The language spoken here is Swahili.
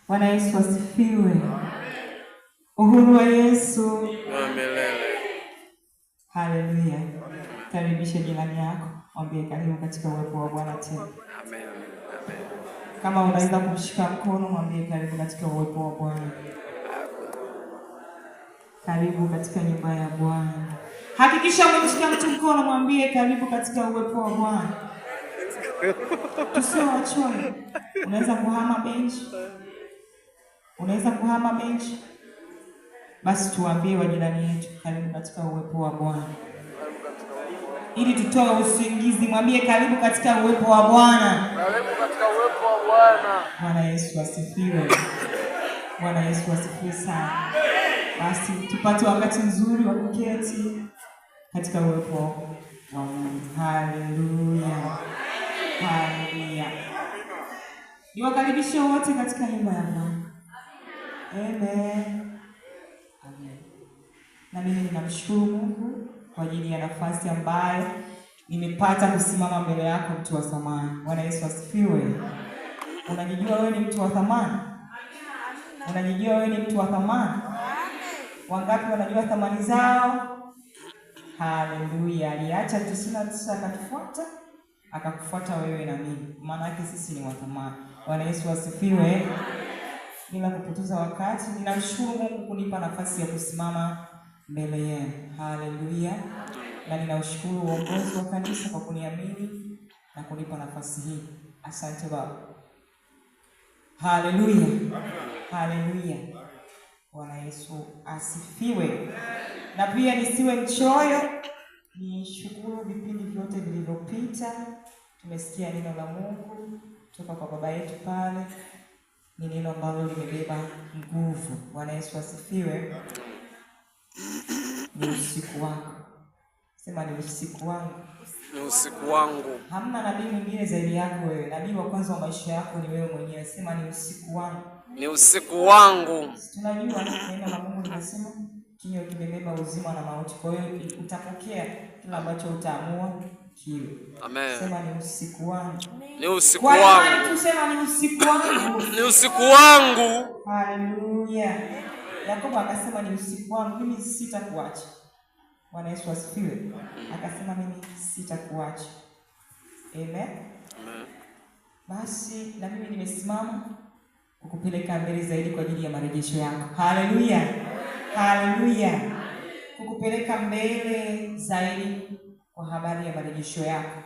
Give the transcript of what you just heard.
Bwana Yesu asifiwe. Uhuru wa Yesu milele. Haleluya. Karibisha jirani yako, mwambie karibu katika uwepo wa Bwana tena. Amen. Kama unaweza kumshika mkono, mwambie karibu katika uwepo wa Bwana. Karibu katika nyumba ya Bwana. Hakikisha umemshika mtu mkono, mwambie karibu katika uwepo wa Bwana. Tusio wachoyo. Unaweza kuhama benchi. Basi tuambie wajirani yetu karibu katika uwepo wa Bwana. Ili tutoe usingizi, mwambie karibu katika uwepo wa Bwana. Karibu katika uwepo wa Bwana. Bwana Yesu asifiwe. Bwana Yesu asifiwe sana. Basi tupate wakati mzuri wa kuketi katika uwepo wa Mungu. Haleluya. Haleluya. Niwakaribishe wote katika nyumba ya Bwana. Amen. Amen. Na mimi ninamshukuru Mungu kwa ajili ya nafasi ambayo nimepata kusimama mbele yako, mtu wa thamani. Bwana Yesu asifiwe. Unajijua wewe ni mtu wa thamani? Unajijua wewe ni mtu wa thamani? Wangapi wanajua thamani zao? Haleluya. Aliacha 99 akatufuata, akakufuata wewe na mimi. Maana yake sisi ni wa thamani. Bwana Yesu asifiwe. Bila kupoteza wakati, ninamshukuru Mungu kunipa nafasi ya kusimama mbele yenu. Haleluya. Na ninaushukuru uongozi wa kanisa kwa kuniamini na kunipa nafasi hii. Asante Baba. Haleluya. Haleluya. Bwana Yesu asifiwe. Na pia nisiwe mchoyo, nishukuru vipindi vyote vilivyopita. Tumesikia neno la Mungu kutoka kwa baba yetu pale. Ni neno ambalo limebeba nguvu. Bwana Yesu asifiwe. Ni usiku wako. Sema ni usiku wangu. Ni usiku wangu. Hamna nabii mwingine zaidi yako wewe. Nabii wa kwanza wa maisha yako ni wewe mwenyewe. Sema ni usiku wangu. Ni usiku wangu. Tunajua neno la Mungu linasema kinywa kimebeba uzima na mauti. Kwa hiyo utapokea kila ambacho utaamua kile. Amen. Sema ni usiku wangu. Ni usiku wangu. Tusema ni usiku wangu. Ni usiku wangu. Haleluya. Yakobo akasema ni usiku wangu, mimi sitakuacha. Bwana Yesu asifiwe. Akasema mimi sitakuacha. Amen. Amen. Basi na mimi nimesimama kukupeleka mbele zaidi kwa ajili ya marejesho yako. Haleluya. Haleluya. Kukupeleka mbele zaidi kwa habari ya marejesho yako.